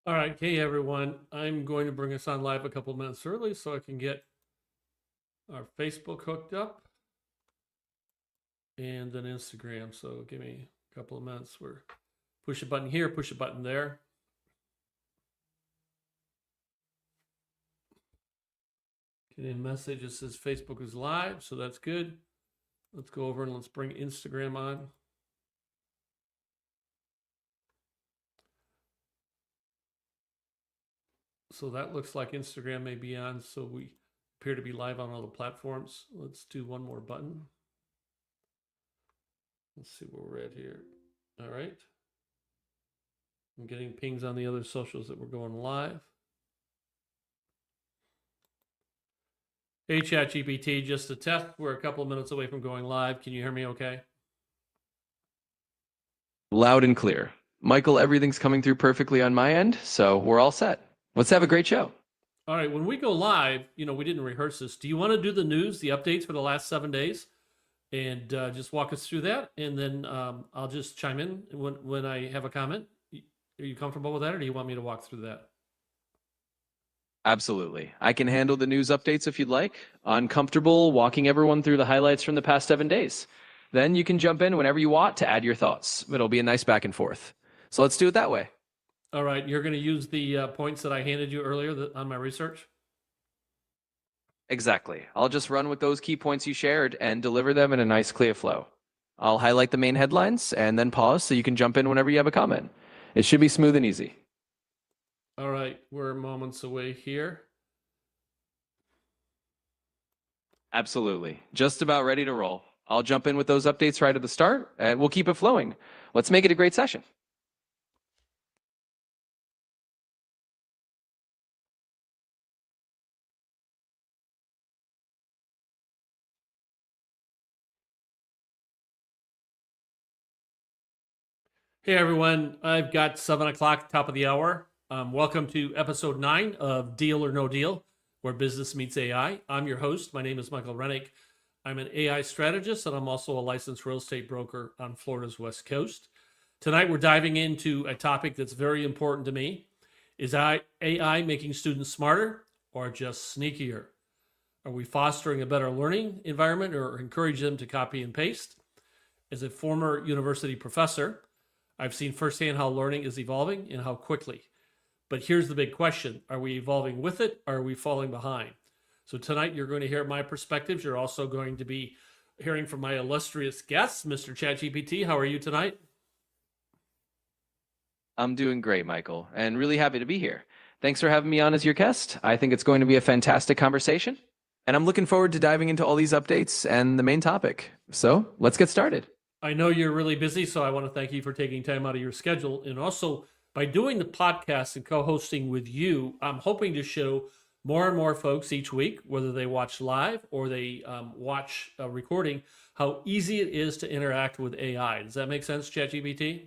All right, hey everyone. I'm going to bring us on live a couple minutes early so I can get our Facebook hooked up and then Instagram. So give me a couple of minutes. We're push a button here, push a button there. Getting a message that says Facebook is live, so that's good. Let's go over and let's bring Instagram on. So that looks like Instagram may be on, so we appear to be live on all the platforms. Let's do one more button. Let's see where we're at here. All right. I'm getting pings on the other socials that we're going live. Hey, ChatGPT, just a test. We're a couple of minutes away from going live. Can you hear me okay? Loud and clear. Michael, everything's coming through perfectly on my end, so we're all set. Let's have a great show. All right, when we go live, we didn't rehearse this. Do you want to do the news, the updates for the last 7 days, and just walk us through that? And then I'll just chime in when I have a comment. Are you comfortable with that, or do you want me to walk through that? Absolutely. I can handle the news updates if you'd like. I'm comfortable walking everyone through the highlights from the past 7 days. Then you can jump in whenever you want to add your thoughts. It'll be a nice back and forth. So let's do it that way. All right, you're going to use the points that I handed you earlier on my research? Exactly. I'll just run with those key points you shared and deliver them in a nice, clear flow. I'll highlight the main headlines and then pause so you can jump in whenever you have a comment. It should be smooth and easy. All right, we're moments away here. Absolutely. Just about ready to roll. I'll jump in with those updates right at the start, and we'll keep it flowing. Let's make it a great session. Hey everyone, I've got 7 o'clock, top of the hour. Welcome to episode 9 of Deal or No Deal, where business meets AI. I'm your host. My name is Michael Rennick. I'm an AI strategist, and I'm also a licensed real estate broker on Florida's West Coast. Tonight, we're diving into a topic that's very important to me. Is AI making students smarter or just sneakier? Are we fostering a better learning environment or encourage them to copy and paste? As a former university professor, I've seen firsthand how learning is evolving and how quickly. But here's the big question. Are we evolving with it, or are we falling behind? So tonight you're going to hear my perspectives. You're also going to be hearing from my illustrious guests, Mr. ChatGPT. How are you tonight? I'm doing great, Michael, and really happy to be here. Thanks for having me on as your guest. I think it's going to be a fantastic conversation, and I'm looking forward to diving into all these updates and the main topic. So let's get started. I know you're really busy, so I want to thank you for taking time out of your schedule. And also, by doing the podcast and co hosting with you, I'm hoping to show more and more folks each week, whether they watch live or they watch a recording, how easy it is to interact with AI. Does that make sense, ChatGPT?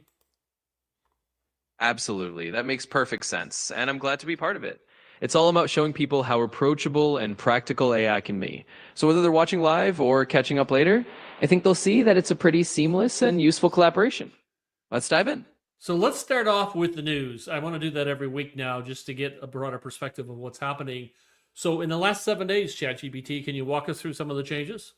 Absolutely. That makes perfect sense, and I'm glad to be part of it. It's all about showing people how approachable and practical AI can be. So whether they're watching live or catching up later, I think they'll see that it's a pretty seamless and useful collaboration. Let's dive in. So let's start off with the news. I want to do that every week now just to get a broader perspective of what's happening. So in the last 7 days, ChatGPT, can you walk us through some of the changes?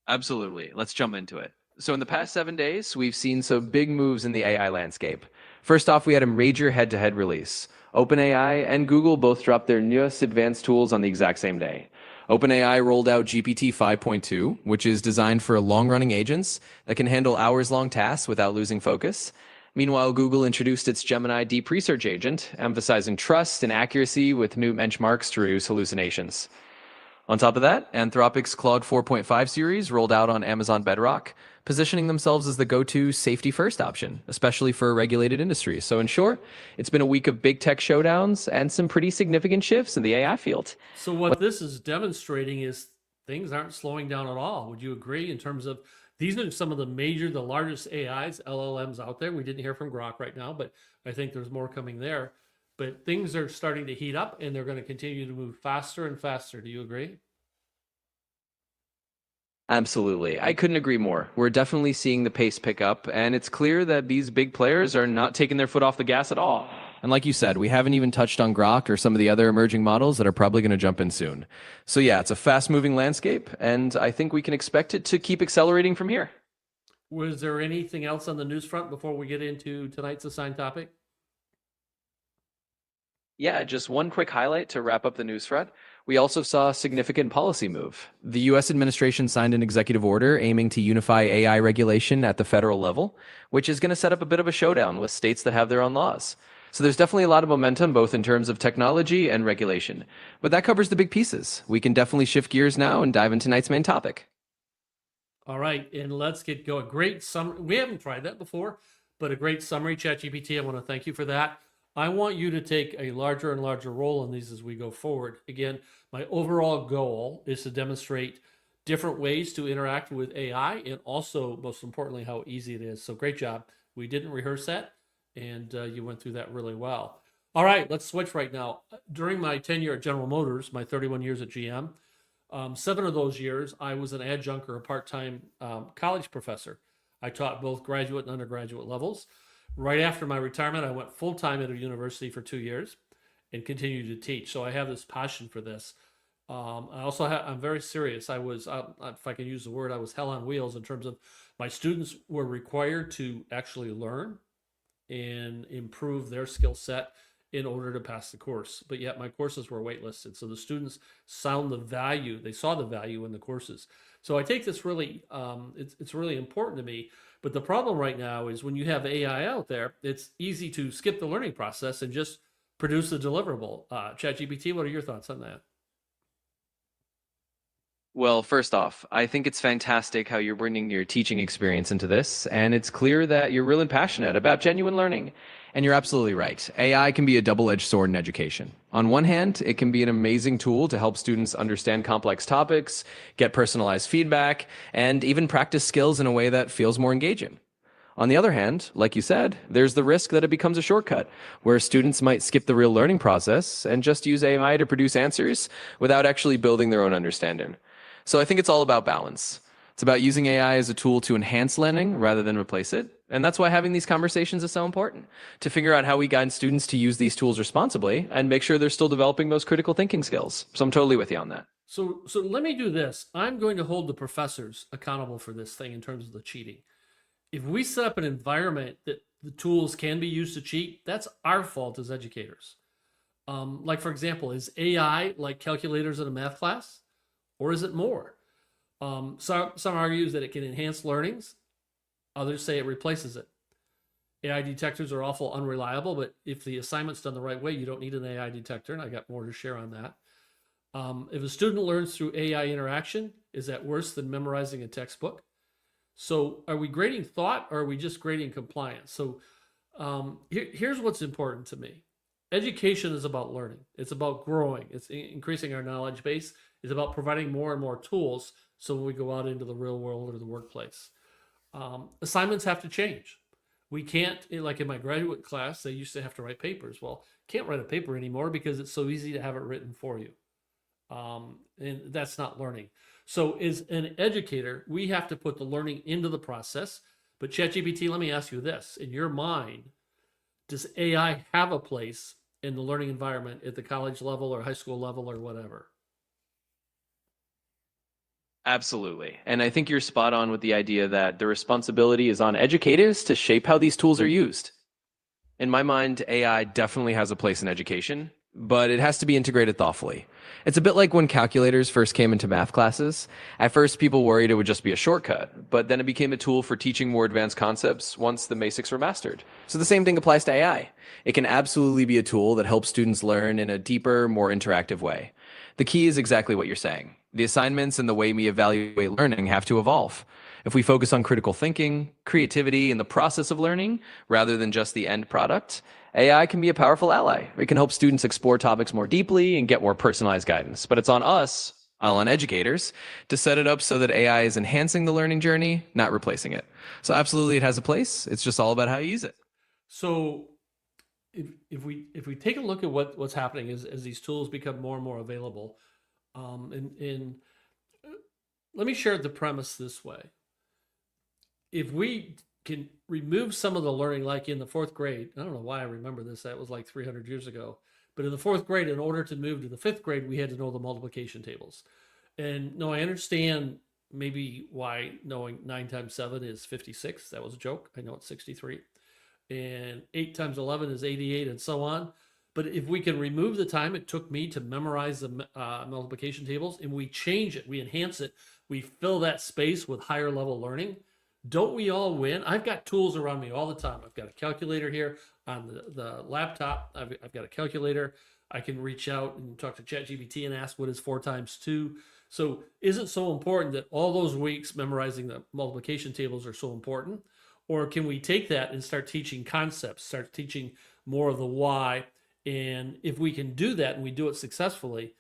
Absolutely. Let's jump into it. So in the past 7 days, we've seen some big moves in the AI landscape. First off, we had a major head-to-head release. OpenAI and Google both dropped their newest advanced tools on the exact same day. OpenAI rolled out GPT 5.2, which is designed for long-running agents that can handle hours-long tasks without losing focus. Meanwhile, Google introduced its Gemini Deep Research Agent, emphasizing trust and accuracy with new benchmarks to reduce hallucinations. On top of that, Anthropic's Claude 4.5 series rolled out on Amazon Bedrock, positioning themselves as the go-to safety-first option, especially for a regulated industry. So in short, it's been a week of big tech showdowns and some pretty significant shifts in the AI field. So what this is demonstrating is things aren't slowing down at all. Would you agree in terms of these are some of the largest AIs, LLMs out there? We didn't hear from Grok right now, but I think there's more coming there. But things are starting to heat up and they're going to continue to move faster and faster. Do you agree? Absolutely. I couldn't agree more. We're definitely seeing the pace pick up, and it's clear that these big players are not taking their foot off the gas at all. And like you said, we haven't even touched on Grok or some of the other emerging models that are probably going to jump in soon. So yeah, it's a fast-moving landscape, and I think we can expect it to keep accelerating from here. Was there anything else on the news front before we get into tonight's assigned topic? Yeah, just one quick highlight to wrap up the news thread. We also saw a significant policy move. The US administration signed an executive order aiming to unify AI regulation at the federal level, which is going to set up a bit of a showdown with states that have their own laws. So there's definitely a lot of momentum, both in terms of technology and regulation. But that covers the big pieces. We can definitely shift gears now and dive into tonight's main topic. All right, and let's get going. Great summary. We haven't tried that before, but a great summary, ChatGPT. I want to thank you for that. I want you to take a larger and larger role in these as we go forward. Again, my overall goal is to demonstrate different ways to interact with AI and also, most importantly, how easy it is. So great job. We didn't rehearse that, and you went through that really well. All right, let's switch right now. During my tenure at General Motors, my 31 years at GM, 7 of those years, I was an adjunct or a part-time college professor. I taught both graduate and undergraduate levels. Right after my retirement, I went full-time at a university for 2 years and continued to teach. So I have this passion for this. I also I'm very serious. I was, if I can use the word, I was hell on wheels in terms of my students were required to actually learn and improve their skill set in order to pass the course. But yet my courses were waitlisted. So the students sound the value, they saw the value in the courses. So I take this really, it's really important to me. But the problem right now is when you have AI out there, it's easy to skip the learning process and just produce the deliverable. ChatGPT, what are your thoughts on that? Well, first off, I think it's fantastic how you're bringing your teaching experience into this, and it's clear that you're really passionate about genuine learning. And you're absolutely right. AI can be a double-edged sword in education. On one hand, it can be an amazing tool to help students understand complex topics, get personalized feedback, and even practice skills in a way that feels more engaging. On the other hand, like you said, there's the risk that it becomes a shortcut, where students might skip the real learning process and just use AI to produce answers without actually building their own understanding. So I think it's all about balance. It's about using AI as a tool to enhance learning rather than replace it. And that's why having these conversations is so important, to figure out how we guide students to use these tools responsibly and make sure they're still developing those critical thinking skills. So I'm totally with you on that. So let me do this. I'm going to hold the professors accountable for this thing in terms of the cheating. If we set up an environment that the tools can be used to cheat, that's our fault as educators. Like for example, is AI like calculators in a math class, or is it more? Some argues that it can enhance learnings. Others say it replaces it. AI detectors are awful unreliable, but if the assignment's done the right way, you don't need an AI detector, and I got more to share on that. If a student learns through AI interaction, is that worse than memorizing a textbook? So are we grading thought or are we just grading compliance? So here's what's important to me. Education is about learning. It's about growing. It's increasing our knowledge base. It's about providing more and more tools so when we go out into the real world or the workplace. Assignments have to change. We can't, like in my graduate class, they used to have to write papers. Well, can't write a paper anymore because it's so easy to have it written for you. And that's not learning. So as an educator, we have to put the learning into the process. But ChatGPT, let me ask you this. In your mind, does AI have a place in the learning environment at the college level or high school level or whatever? Absolutely. And I think you're spot on with the idea that the responsibility is on educators to shape how these tools are used. In my mind, AI definitely has a place in education, but it has to be integrated thoughtfully. It's a bit like when calculators first came into math classes. At first, people worried it would just be a shortcut, but then it became a tool for teaching more advanced concepts once the basics were mastered. So the same thing applies to AI. It can absolutely be a tool that helps students learn in a deeper, more interactive way. The key is exactly what you're saying. The assignments and the way we evaluate learning have to evolve. If we focus on critical thinking, creativity, and the process of learning, rather than just the end product, AI can be a powerful ally. It can help students explore topics more deeply and get more personalized guidance. But it's on us, on educators, to set it up so that AI is enhancing the learning journey, not replacing it. So absolutely it has a place. It's just all about how you use it. So if we take a look at what's happening as these tools become more and more available, and let me share the premise this way. If we can remove some of the learning, like in the fourth grade, I don't know why I remember this, that was like 300 years ago. But in the fourth grade, in order to move to the fifth grade, we had to know the multiplication tables. And no, I understand maybe why knowing 9 times 7 is 56. That was a joke. I know it's 63. And 8 times 11 is 88, and so on. But if we can remove the time it took me to memorize the multiplication tables, and we change it, we enhance it, we fill that space with higher level learning, don't we all win? I've got tools around me all the time. I've got a calculator here on the laptop. I've got a calculator. I can reach out and talk to ChatGPT and ask what is 4 times 2. So is it so important that all those weeks memorizing the multiplication tables are so important? Or can we take that and start teaching concepts, start teaching more of the why? And if we can do that and we do it successfully,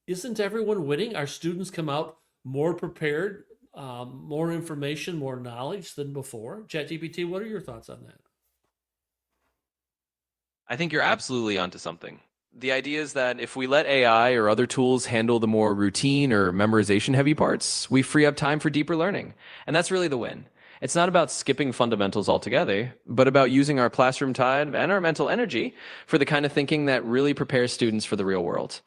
isn't everyone winning? Our students come out more prepared, more information, more knowledge than before. ChatGPT, what are your thoughts on that? I think you're absolutely onto something. The idea is that if we let AI or other tools handle the more routine or memorization heavy parts, we free up time for deeper learning. And that's really the win. It's not about skipping fundamentals altogether, but about using our classroom time and our mental energy for the kind of thinking that really prepares students for the real world.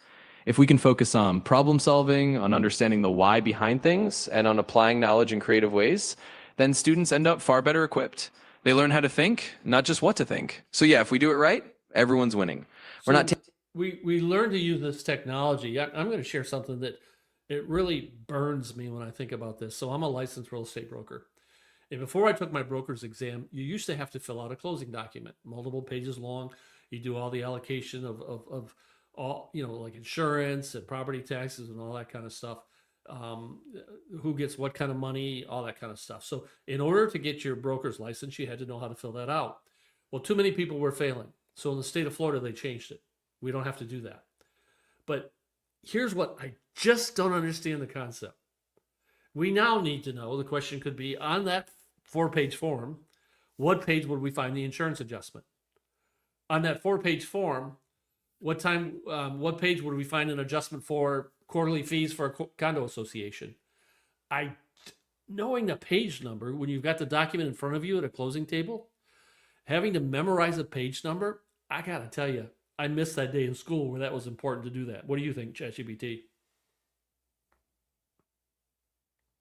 If we can focus on problem solving, on understanding the why behind things, and on applying knowledge in creative ways, then students end up far better equipped. They learn how to think, not just what to think. So yeah, if we do it right, everyone's winning. We're not we learn to use this technology. I'm going to share something that it really burns me when I think about this. So I'm a licensed real estate broker. And before I took my broker's exam, you used to have to fill out a closing document, multiple pages long. You do all the allocation of all, like insurance and property taxes and all that kind of stuff. Who gets what kind of money, all that kind of stuff. So in order to get your broker's license, you had to know how to fill that out. Well, too many people were failing. So in the state of Florida, they changed it. We don't have to do that. But here's what I just don't understand the concept. We now need to know, the question could be, on that 4-page form, what page would we find the insurance adjustment? On that 4-page form, what page would we find an adjustment for quarterly fees for a condo association? Knowing the page number, when you've got the document in front of you at a closing table, having to memorize a page number, I gotta tell you, I missed that day in school where that was important to do that. What do you think, ChatGPT?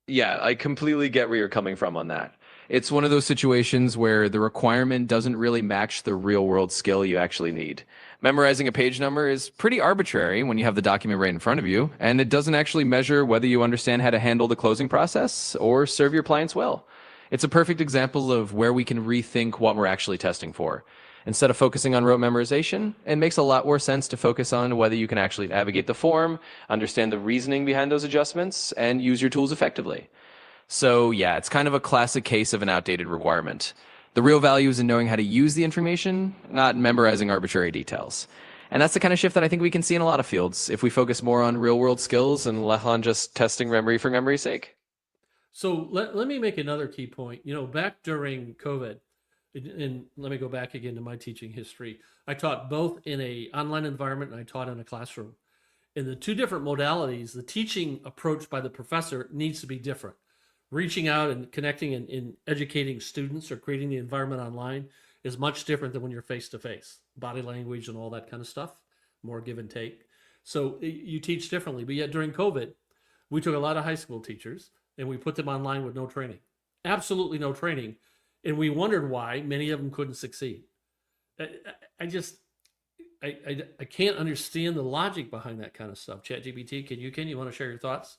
Yeah, I completely get where you're coming from on that. It's one of those situations where the requirement doesn't really match the real world skill you actually need. Memorizing a page number is pretty arbitrary when you have the document right in front of you, and it doesn't actually measure whether you understand how to handle the closing process or serve your clients well. It's a perfect example of where we can rethink what we're actually testing for. Instead of focusing on rote memorization, it makes a lot more sense to focus on whether you can actually navigate the form, understand the reasoning behind those adjustments, and use your tools effectively. So yeah, it's kind of a classic case of an outdated requirement. The real value is in knowing how to use the information, not memorizing arbitrary details. And that's the kind of shift that I think we can see in a lot of fields if we focus more on real world skills and less on just testing memory for memory's sake. So let me make another key point. Back during COVID, and let me go back again to my teaching history. I taught both in a online environment and I taught in a classroom. In the two different modalities, the teaching approach by the professor needs to be different. Reaching out and connecting and educating students or creating the environment online is much different than when you're face to face. Body language and all that kind of stuff, more give and take. So you teach differently. But yet during COVID, we took a lot of high school teachers and we put them online with no training, absolutely no training. And we wondered why many of them couldn't succeed. I can't understand the logic behind that kind of stuff. ChatGPT, can you want to share your thoughts?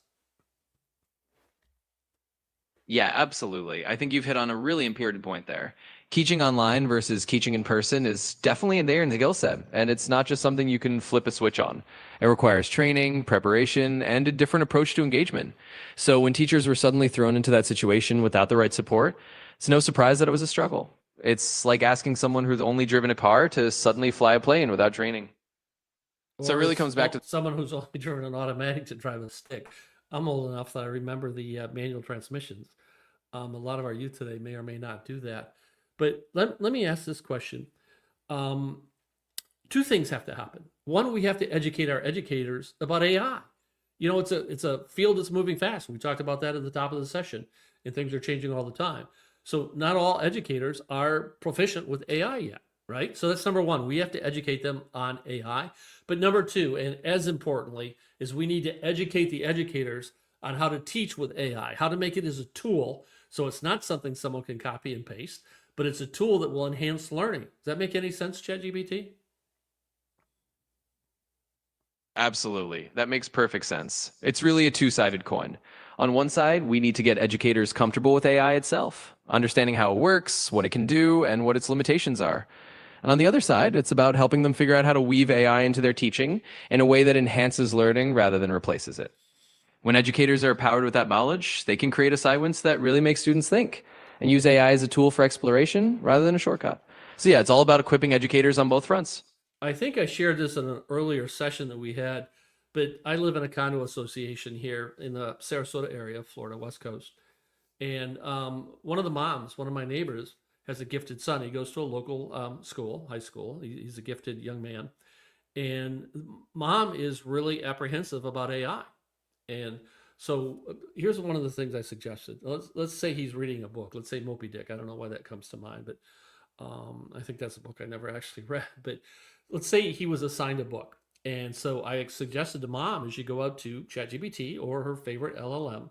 Yeah, absolutely. I think you've hit on a really important point there. Teaching online versus teaching in person is definitely there in the skill set, and it's not just something you can flip a switch on. It requires training, preparation, and a different approach to engagement. So when teachers were suddenly thrown into that situation without the right support, it's no surprise that it was a struggle. It's like asking someone who's only driven a car to suddenly fly a plane without training. So it really comes back to someone who's only driven an automatic to drive a stick. I'm old enough that I remember the manual transmissions. A lot of our youth today may or may not do that. But let me ask this question. Two things have to happen. One, we have to educate our educators about AI. it's a field that's moving fast. We talked about that at the top of the session, and things are changing all the time. So not all educators are proficient with AI yet, right? So that's number one. We have to educate them on AI. But number two, and as importantly, is we need to educate the educators on how to teach with AI, how to make it as a tool so it's not something someone can copy and paste, but it's a tool that will enhance learning. Does that make any sense, ChatGPT? Absolutely. That makes perfect sense. It's really a two-sided coin. On one side, we need to get educators comfortable with AI itself, understanding how it works, what it can do, and what its limitations are. And on the other side, it's about helping them figure out how to weave AI into their teaching in a way that enhances learning rather than replaces it. When educators are empowered with that knowledge, they can create assignments that really make students think and use AI as a tool for exploration rather than a shortcut. So yeah, it's all about equipping educators on both fronts. I think I shared this in an earlier session that we had, but I live in a condo association here in the Sarasota area, Florida, West Coast. And one of the moms, one of my neighbors, has a gifted son. He goes to a local school, high school. He's a gifted young man. And mom is really apprehensive about AI. And so here's one of the things I suggested. Let's say he's reading a book. Let's say Moby Dick. I don't know why that comes to mind, but I think that's a book I never actually read. But let's say he was assigned a book. And so I suggested to mom, as you go out to ChatGPT or her favorite LLM,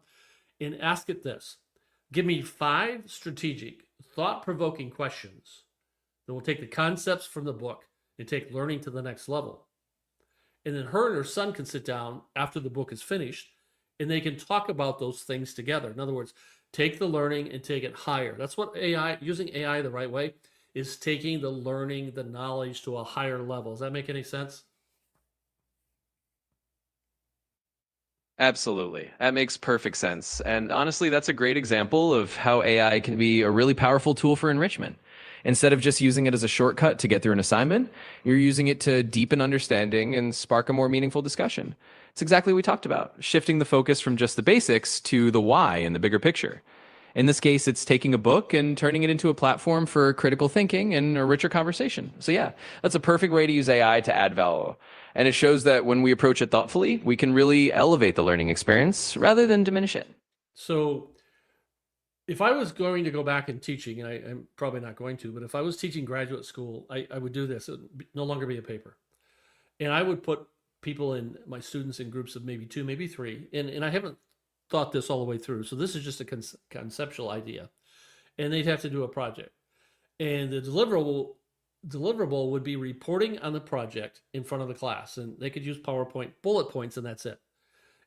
and ask it this: give me 5 strategic, thought provoking questions that will take the concepts from the book and take learning to the next level. And then her and her son can sit down after the book is finished and they can talk about those things together. In other words, take the learning and take it higher. That's what AI, using AI the right way, is taking the learning, the knowledge to a higher level. Does that make any sense? Absolutely. That makes perfect sense. And honestly, that's a great example of how AI can be a really powerful tool for enrichment. Instead of just using it as a shortcut to get through an assignment, you're using it to deepen understanding and spark a more meaningful discussion. It's exactly what we talked about, shifting the focus from just the basics to the why and the bigger picture. In this case, it's taking a book and turning it into a platform for critical thinking and a richer conversation. So yeah, that's a perfect way to use AI to add value. And it shows that when we approach it thoughtfully, we can really elevate the learning experience rather than diminish it. So if I was going to go back in teaching, and I'm probably not going to, but if I was teaching graduate school, I would do this. It would no longer be a paper. And I would put people in, my students, in groups of maybe 2, maybe 3. And I haven't thought this all the way through. So this is just a conceptual idea. And they'd have to do a project. And the deliverable would be reporting on the project in front of the class. And they could use PowerPoint bullet points, and that's it.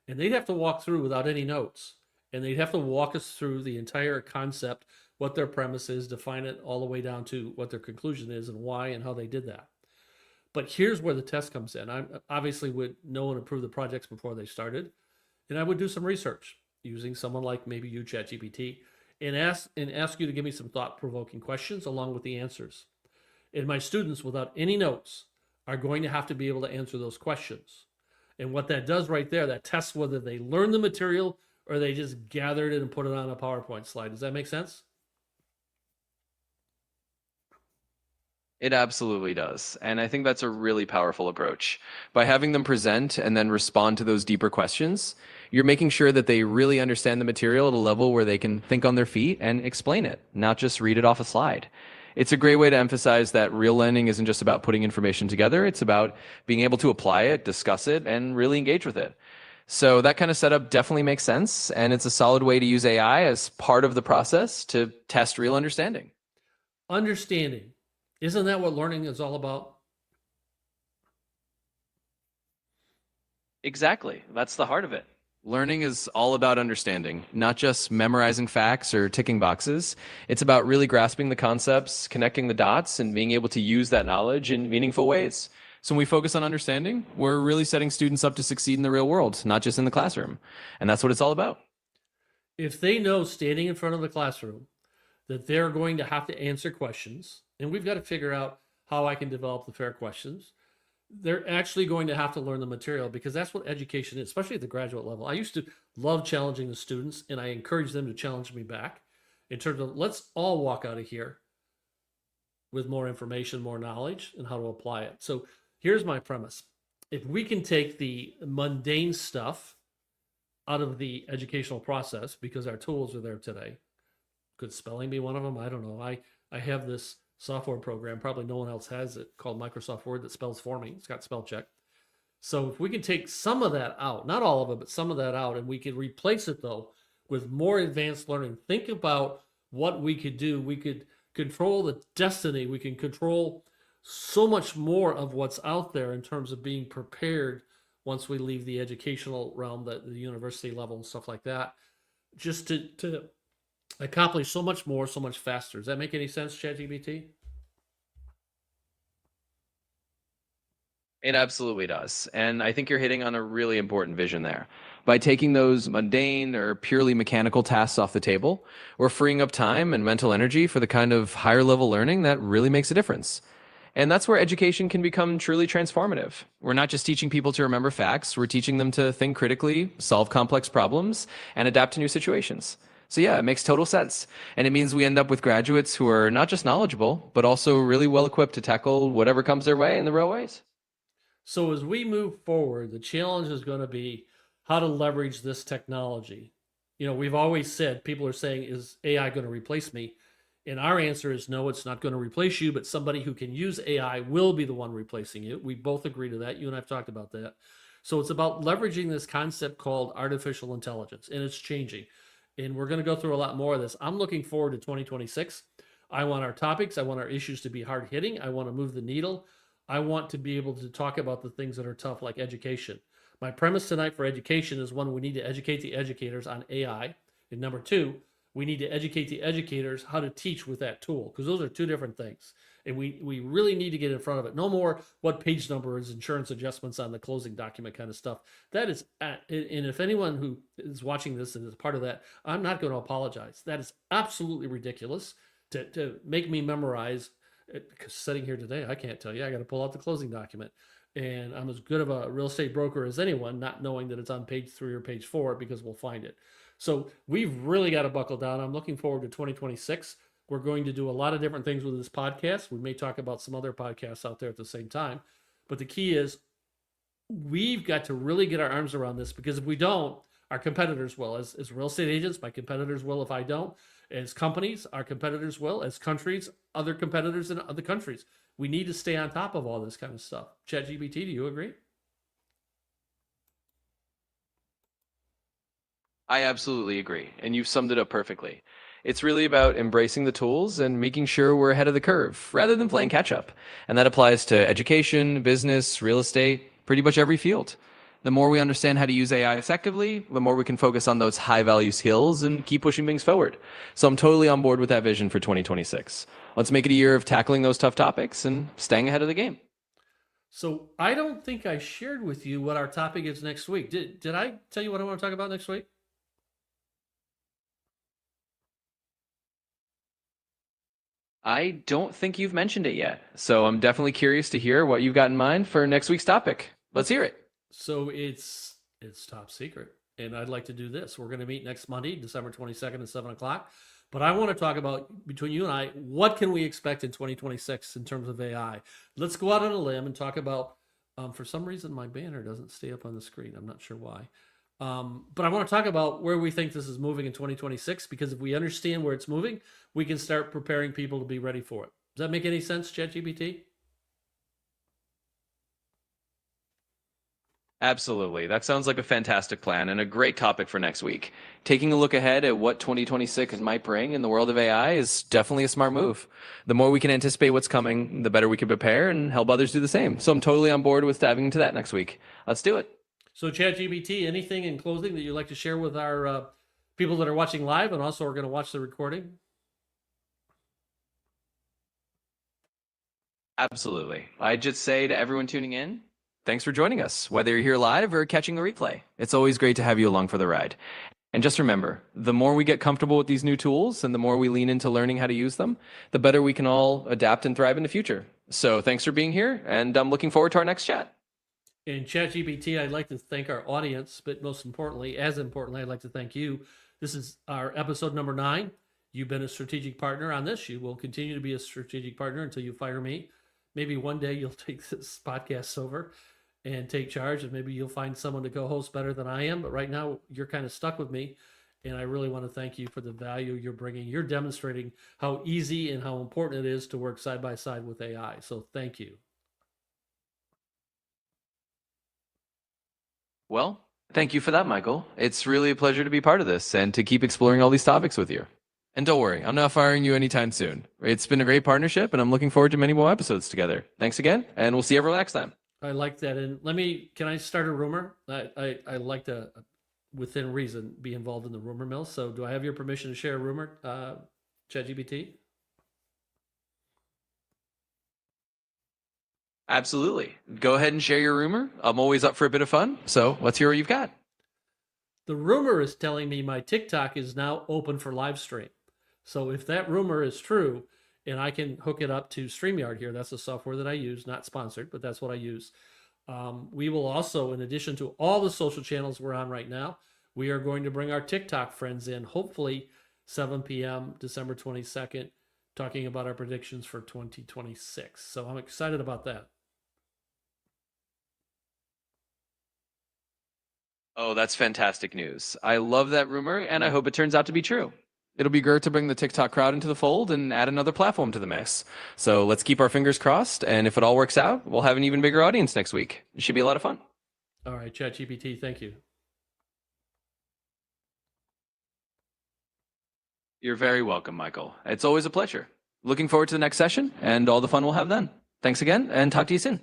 And they'd have to walk through without any notes. And they'd have to walk us through the entire concept, what their premise is, define it all the way down to what their conclusion is and why and how they did that. But here's where the test comes in. I obviously would know and approve the projects before they started. And I would do some research using someone like maybe you, ChatGPT, and ask you to give me some thought-provoking questions along with the answers. And my students, without any notes, are going to have to be able to answer those questions. And what that does right there, that tests whether they learn the material or they just gathered it and put it on a PowerPoint slide. Does that make sense? It absolutely does. And I think that's a really powerful approach. By having them present and then respond to those deeper questions, you're making sure that they really understand the material at a level where they can think on their feet and explain it, not just read it off a slide. It's a great way to emphasize that real learning isn't just about putting information together. It's about being able to apply it, discuss it, and really engage with it. So that kind of setup definitely makes sense. And it's a solid way to use AI as part of the process to test real understanding. Understanding. Isn't that what learning is all about? Exactly. That's the heart of it. Learning is all about understanding, not just memorizing facts or ticking boxes. It's about really grasping the concepts, connecting the dots, and being able to use that knowledge in meaningful ways. So when we focus on understanding, we're really setting students up to succeed in the real world, not just in the classroom. And that's what it's all about. If they know standing in front of the classroom that they're going to have to answer questions, and we've got to figure out how I can develop the fair questions, they're actually going to have to learn the material, because that's what education is, especially at the graduate level. I used to love challenging the students, and I encourage them to challenge me back in terms of, let's all walk out of here with more information, more knowledge, and how to apply it. So here's my premise. If we can take the mundane stuff out of the educational process because our tools are there today. Could spelling be one of them? I don't know. I have this software program, probably no one else has it, called Microsoft Word that spells for me. It's got spell check. So if we can take some of that out, not all of it, but some of that out, and we can replace it though with more advanced learning. Think about what we could do. We could control the destiny. We can control so much more of what's out there in terms of being prepared once we leave the educational realm, the university level and stuff like that, just to accomplish so much more, so much faster. Does that make any sense, ChatGPT? It absolutely does. And I think you're hitting on a really important vision there. By taking those mundane or purely mechanical tasks off the table, we're freeing up time and mental energy for the kind of higher level learning that really makes a difference. And that's where education can become truly transformative. We're not just teaching people to remember facts, we're teaching them to think critically, solve complex problems, and adapt to new situations. So yeah, it makes total sense. And it means we end up with graduates who are not just knowledgeable, but also really well equipped to tackle whatever comes their way in the real ways. So as we move forward, the challenge is going to be how to leverage this technology. You know, we've always said, people are saying, is AI going to replace me? And our answer is no, it's not going to replace you, but somebody who can use AI will be the one replacing you. We both agree to that. You and I've talked about that. So it's about leveraging this concept called artificial intelligence, and it's changing. And we're going to go through a lot more of this. I'm looking forward to 2026. I want our topics, I want our issues to be hard hitting. I want to move the needle. I want to be able to talk about the things that are tough, like education. My premise tonight for education is one, we need to educate the educators on AI. And number two, we need to educate the educators how to teach with that tool, because those are two different things. And we really need to get in front of it. No more what page number is insurance adjustments on the closing document kind of stuff. That is, and if anyone who is watching this and is part of that, I'm not going to apologize. That is absolutely ridiculous to make me memorize. Because sitting here today, I can't tell you. I got to pull out the closing document. And I'm as good of a real estate broker as anyone, not knowing that it's on page 3 or page 4, because we'll find it. So we've really got to buckle down. I'm looking forward to 2026. We're going to do a lot of different things with this podcast. We may talk about some other podcasts out there at the same time. But the key is we've got to really get our arms around this, because if we don't, our competitors will. As real estate agents, my competitors will if I don't. As companies, our competitors will. As countries, other competitors in other countries. We need to stay on top of all this kind of stuff. ChatGPT, do you agree? I absolutely agree. And you've summed it up perfectly. It's really about embracing the tools and making sure we're ahead of the curve rather than playing catch up. And that applies to education, business, real estate, pretty much every field. The more we understand how to use AI effectively, the more we can focus on those high value skills and keep pushing things forward. So I'm totally on board with that vision for 2026. Let's make it a year of tackling those tough topics and staying ahead of the game. So I don't think I shared with you what our topic is next week. Did I tell you what I want to talk about next week? I don't think you've mentioned it yet. So I'm definitely curious to hear what you've got in mind for next week's topic. Let's hear it. So it's top secret, and I'd like to do this. We're going to meet next Monday, December 22nd at 7 o'clock. But I want to talk about, between you and I, what can we expect in 2026 in terms of AI? Let's go out on a limb and talk about. For some reason, my banner doesn't stay up on the screen. I'm not sure why. But I want to talk about where we think this is moving in 2026, because if we understand where it's moving, we can start preparing people to be ready for it. Does that make any sense, ChatGPT? Absolutely. That sounds like a fantastic plan and a great topic for next week. Taking a look ahead at what 2026 might bring in the world of AI is definitely a smart move. The more we can anticipate what's coming, the better we can prepare and help others do the same. So I'm totally on board with diving into that next week. Let's do it. So, ChatGPT, anything in closing that you'd like to share with our people that are watching live and also are going to watch the recording? Absolutely. I just say to everyone tuning in, thanks for joining us, whether you're here live or catching the replay. It's always great to have you along for the ride. And just remember, the more we get comfortable with these new tools and the more we lean into learning how to use them, the better we can all adapt and thrive in the future. So thanks for being here, and I'm looking forward to our next chat. In ChatGPT, I'd like to thank our audience, but most importantly, as importantly, I'd like to thank you. This is our episode number 9. You've been a strategic partner on this. You will continue to be a strategic partner until you fire me. Maybe one day you'll take this podcast over. and take charge, and maybe you'll find someone to co-host better than I am. But right now, you're kind of stuck with me, and I really want to thank you for the value you're bringing. You're demonstrating how easy and how important it is to work side by side with AI. So thank you. Well, thank you for that, Michael. It's really a pleasure to be part of this and to keep exploring all these topics with you. And don't worry, I'm not firing you anytime soon. It's been a great partnership, and I'm looking forward to many more episodes together. Thanks again, and we'll see everyone next time. I like that. And can I start a rumor? I like to, within reason, be involved in the rumor mill. So do I have your permission to share a rumor, ChatGPT? Absolutely. Go ahead and share your rumor. I'm always up for a bit of fun. So let's hear what you've got. The rumor is telling me my TikTok is now open for live stream. So if that rumor is true, and I can hook it up to StreamYard here, that's the software that I use, not sponsored, but that's what I use. We will also, in addition to all the social channels we're on right now, we are going to bring our TikTok friends in, hopefully 7 p.m. December 22nd, talking about our predictions for 2026. So I'm excited about that. Oh, that's fantastic news. I love that rumor, and I hope it turns out to be true. It'll be great to bring the TikTok crowd into the fold and add another platform to the mix. So let's keep our fingers crossed, and if it all works out, we'll have an even bigger audience next week. It should be a lot of fun. All right, ChatGPT, thank you. You're very welcome, Michael. It's always a pleasure. Looking forward to the next session and all the fun we'll have then. Thanks again, and talk to you soon.